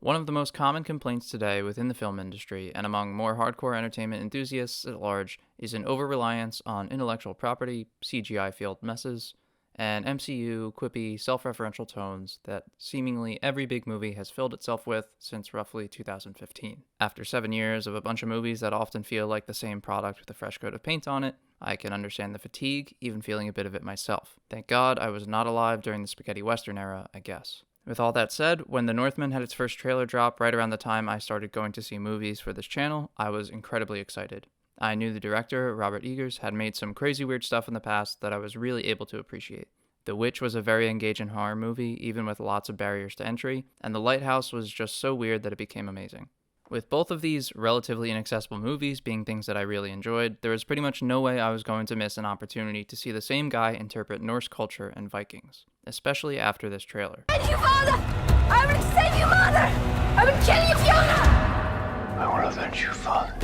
One of the most common complaints today within the film industry and among more hardcore entertainment enthusiasts at large is an over-reliance on intellectual property, CGI-fueled messes, and MCU, quippy, self-referential tones that seemingly every big movie has filled itself with since roughly 2015. After 7 years of a bunch of movies that often feel like the same product with a fresh coat of paint on it, I can understand the fatigue, even feeling a bit of it myself. Thank God I was not alive during the spaghetti western era, I guess. With all that said, when The Northman had its first trailer drop right around the time I started going to see movies for this channel, I was incredibly excited. I knew the director, Robert Eggers, had made some crazy weird stuff in the past that I was really able to appreciate. The Witch was a very engaging horror movie, even with lots of barriers to entry, and The Lighthouse was just so weird that it became amazing. With both of these relatively inaccessible movies being things that I really enjoyed, there was pretty much no way I was going to miss an opportunity to see the same guy interpret Norse culture and Vikings, especially after this trailer. Save you, father! I will save you, mother! I will kill you, Fiona! I will avenge you, father.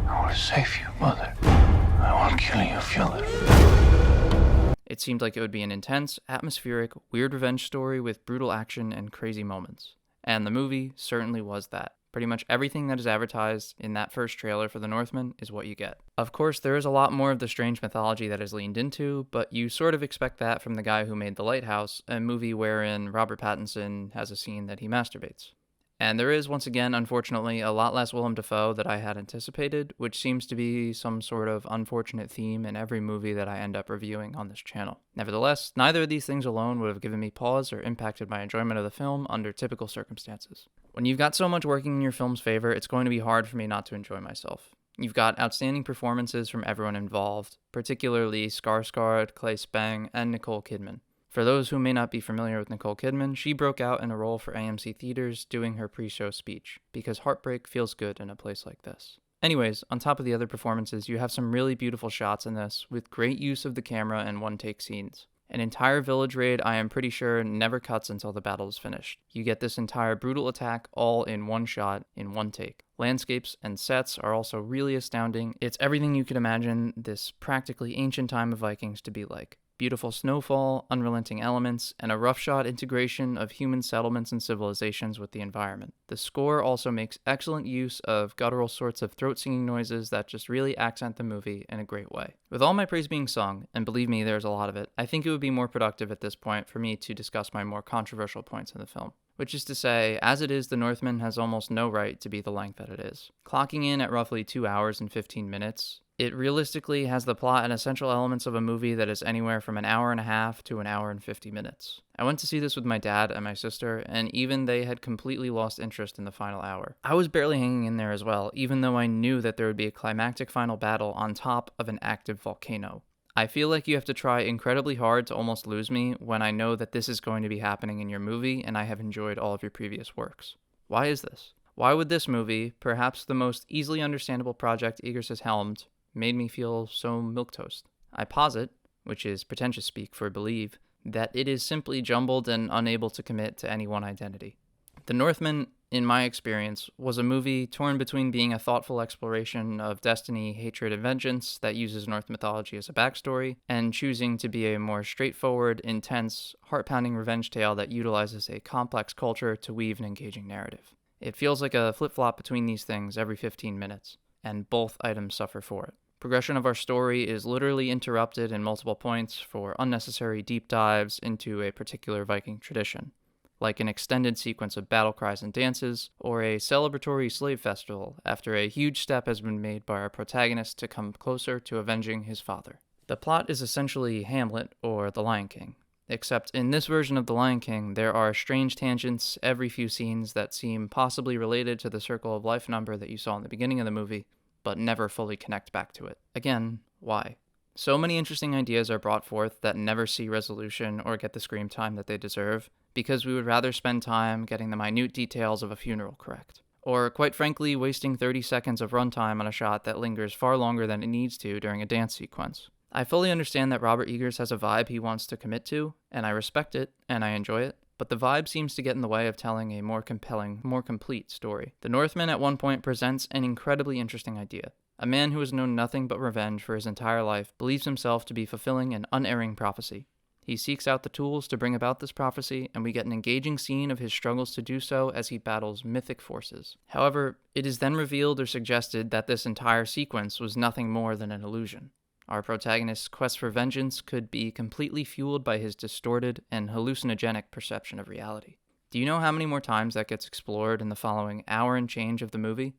I will save you, mother. I will kill you, Fiona. It seemed like it would be an intense, atmospheric, weird revenge story with brutal action and crazy moments. And the movie certainly was that. Pretty much everything that is advertised in that first trailer for The Northman is what you get. Of course, there is a lot more of the strange mythology that is leaned into, but you sort of expect that from the guy who made The Lighthouse, a movie wherein Robert Pattinson has a scene that he masturbates. And there is, once again, unfortunately, a lot less Willem Dafoe that I had anticipated, which seems to be some sort of unfortunate theme in every movie that I end up reviewing on this channel. Nevertheless, neither of these things alone would have given me pause or impacted my enjoyment of the film under typical circumstances. When you've got so much working in your film's favor, it's going to be hard for me not to enjoy myself. You've got outstanding performances from everyone involved, particularly Skarsgård, Clay Spang, and Nicole Kidman. For those who may not be familiar with Nicole Kidman, she broke out in a role for AMC Theaters doing her pre-show speech, because heartbreak feels good in a place like this. Anyways, on top of the other performances, you have some really beautiful shots in this, with great use of the camera and one-take scenes. An entire village raid, I am pretty sure, never cuts until the battle is finished. You get this entire brutal attack all in one shot, in one take. Landscapes and sets are also really astounding. It's everything you could imagine this practically ancient time of Vikings to be like. Beautiful snowfall, unrelenting elements, and a roughshod integration of human settlements and civilizations with the environment. The score also makes excellent use of guttural sorts of throat-singing noises that just really accent the movie in a great way. With all my praise being sung, and believe me, there's a lot of it, I think it would be more productive at this point for me to discuss my more controversial points in the film. Which is to say, as it is, The Northman has almost no right to be the length that it is. Clocking in at roughly 2 hours and 15 minutes, it realistically has the plot and essential elements of a movie that is anywhere from an hour and a half to an hour and 50 minutes. I went to see this with my dad and my sister, and even they had completely lost interest in the final hour. I was barely hanging in there as well, even though I knew that there would be a climactic final battle on top of an active volcano. I feel like you have to try incredibly hard to almost lose me when I know that this is going to be happening in your movie and I have enjoyed all of your previous works. Why is this? Why would this movie, perhaps the most easily understandable project Eggers has helmed, made me feel so milquetoast? I posit, which is pretentious speak for believe, that it is simply jumbled and unable to commit to any one identity. The Northman, in my experience, was a movie torn between being a thoughtful exploration of destiny, hatred, and vengeance that uses Norse mythology as a backstory, and choosing to be a more straightforward, intense, heart-pounding revenge tale that utilizes a complex culture to weave an engaging narrative. It feels like a flip-flop between these things every 15 minutes, and both items suffer for it. Progression of our story is literally interrupted in multiple points for unnecessary deep dives into a particular Viking tradition, like an extended sequence of battle cries and dances, or a celebratory slave festival after a huge step has been made by our protagonist to come closer to avenging his father. The plot is essentially Hamlet or The Lion King, except in this version of The Lion King, there are strange tangents every few scenes that seem possibly related to the circle of life number that you saw in the beginning of the movie, but never fully connect back to it. Again, why? So many interesting ideas are brought forth that never see resolution or get the screen time that they deserve, because we would rather spend time getting the minute details of a funeral correct. Or, quite frankly, wasting 30 seconds of runtime on a shot that lingers far longer than it needs to during a dance sequence. I fully understand that Robert Eggers has a vibe he wants to commit to, and I respect it, and I enjoy it, but the vibe seems to get in the way of telling a more compelling, more complete story. The Northman at one point presents an incredibly interesting idea. A man who has known nothing but revenge for his entire life believes himself to be fulfilling an unerring prophecy. He seeks out the tools to bring about this prophecy, and we get an engaging scene of his struggles to do so as he battles mythic forces. However, it is then revealed or suggested that this entire sequence was nothing more than an illusion. Our protagonist's quest for vengeance could be completely fueled by his distorted and hallucinogenic perception of reality. Do you know how many more times that gets explored in the following hour and change of the movie?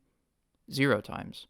0 times.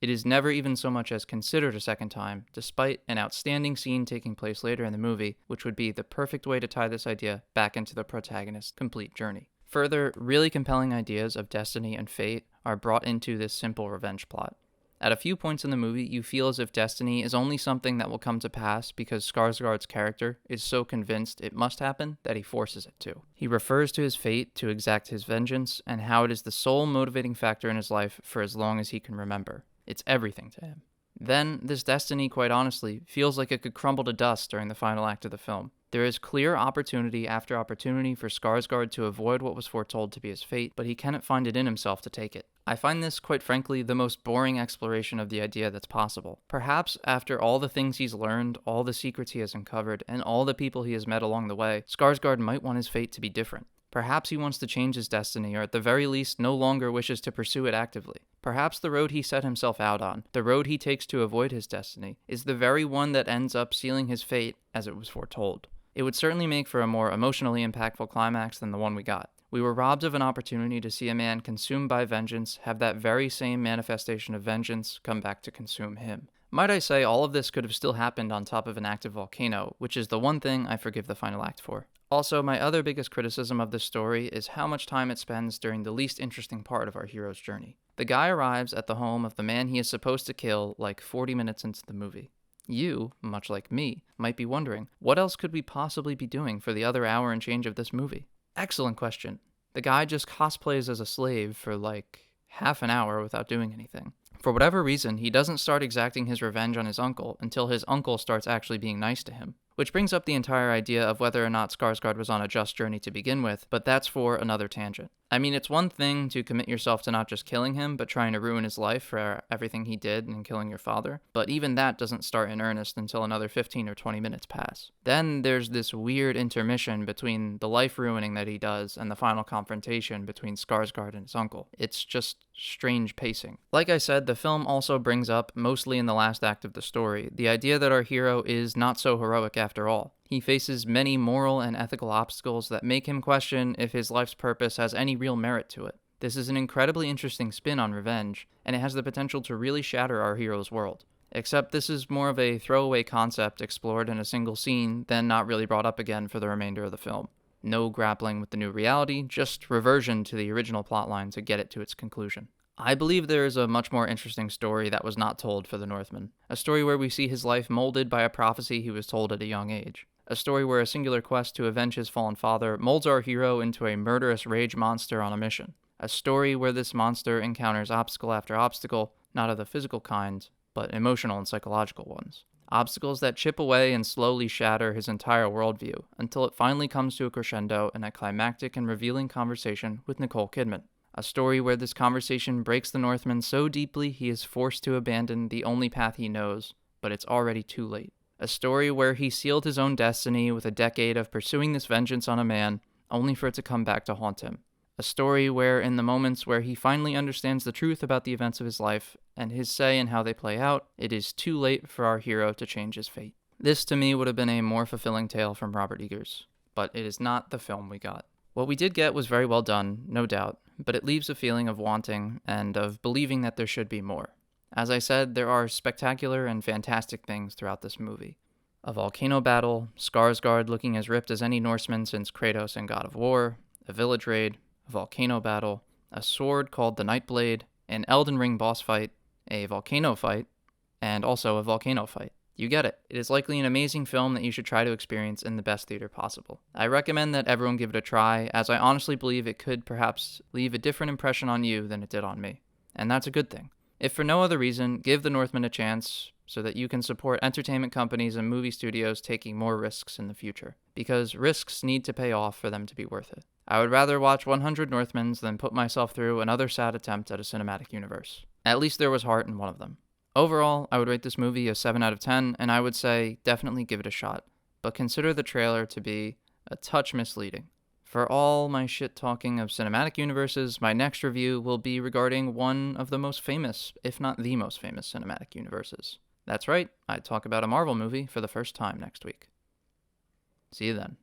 It is never even so much as considered a second time, despite an outstanding scene taking place later in the movie, which would be the perfect way to tie this idea back into the protagonist's complete journey. Further, really compelling ideas of destiny and fate are brought into this simple revenge plot. At a few points in the movie, you feel as if destiny is only something that will come to pass because Skarsgård's character is so convinced it must happen that he forces it to. He refers to his fate to exact his vengeance and how it is the sole motivating factor in his life for as long as he can remember. It's everything to him. Then, this destiny, quite honestly, feels like it could crumble to dust during the final act of the film. There is clear opportunity after opportunity for Skarsgård to avoid what was foretold to be his fate, but he cannot find it in himself to take it. I find this, quite frankly, the most boring exploration of the idea that's possible. Perhaps after all the things he's learned, all the secrets he has uncovered, and all the people he has met along the way, Skarsgård might want his fate to be different. Perhaps he wants to change his destiny, or at the very least no longer wishes to pursue it actively. Perhaps the road he set himself out on, the road he takes to avoid his destiny, is the very one that ends up sealing his fate as it was foretold. It would certainly make for a more emotionally impactful climax than the one we got. We were robbed of an opportunity to see a man consumed by vengeance have that very same manifestation of vengeance come back to consume him. Might I say, all of this could have still happened on top of an active volcano, which is the one thing I forgive the final act for. Also, my other biggest criticism of this story is how much time it spends during the least interesting part of our hero's journey. The guy arrives at the home of the man he is supposed to kill like 40 minutes into the movie. You, much like me, might be wondering, what else could we possibly be doing for the other hour and change of this movie? Excellent question. The guy just cosplays as a slave for like half an hour without doing anything. For whatever reason, he doesn't start exacting his revenge on his uncle until his uncle starts actually being nice to him. Which brings up the entire idea of whether or not Skarsgård was on a just journey to begin with, but that's for another tangent. I mean, it's one thing to commit yourself to not just killing him, but trying to ruin his life for everything he did in killing your father. But even that doesn't start in earnest until another 15 or 20 minutes pass. Then there's this weird intermission between the life ruining that he does and the final confrontation between Skarsgård and his uncle. It's just strange pacing. Like I said, the film also brings up, mostly in the last act of the story, the idea that our hero is not so heroic after all. He faces many moral and ethical obstacles that make him question if his life's purpose has any real merit to it. This is an incredibly interesting spin on revenge, and it has the potential to really shatter our hero's world. Except this is more of a throwaway concept explored in a single scene, then not really brought up again for the remainder of the film. No grappling with the new reality, just reversion to the original plotline to get it to its conclusion. I believe there is a much more interesting story that was not told for the Northman. A story where we see his life molded by a prophecy he was told at a young age. A story where a singular quest to avenge his fallen father molds our hero into a murderous rage monster on a mission. A story where this monster encounters obstacle after obstacle, not of the physical kind, but emotional and psychological ones. Obstacles that chip away and slowly shatter his entire worldview, until it finally comes to a crescendo in a climactic and revealing conversation with Nicole Kidman. A story where this conversation breaks the Northman so deeply he is forced to abandon the only path he knows, but it's already too late. A story where he sealed his own destiny with a decade of pursuing this vengeance on a man, only for it to come back to haunt him. A story where, in the moments where he finally understands the truth about the events of his life, and his say in how they play out, it is too late for our hero to change his fate. This, to me, would have been a more fulfilling tale from Robert Eggers, but it is not the film we got. What we did get was very well done, no doubt, but it leaves a feeling of wanting and of believing that there should be more. As I said, there are spectacular and fantastic things throughout this movie. A volcano battle, Skarsgård looking as ripped as any Norseman since Kratos in God of War, a village raid, a volcano battle, a sword called the Nightblade, an Elden Ring boss fight, a volcano fight, and also a volcano fight. You get it. It is likely an amazing film that you should try to experience in the best theater possible. I recommend that everyone give it a try, as I honestly believe it could perhaps leave a different impression on you than it did on me. And that's a good thing. If for no other reason, give The Northman a chance so that you can support entertainment companies and movie studios taking more risks in the future. Because risks need to pay off for them to be worth it. I would rather watch 100 Northmans than put myself through another sad attempt at a cinematic universe. At least there was heart in one of them. Overall, I would rate this movie a 7 out of 10, and I would say definitely give it a shot. but consider the trailer to be a touch misleading. For all my shit talking of cinematic universes, my next review will be regarding one of the most famous, if not the most famous, cinematic universes. That's right, I talk about a Marvel movie for the first time next week. See you then.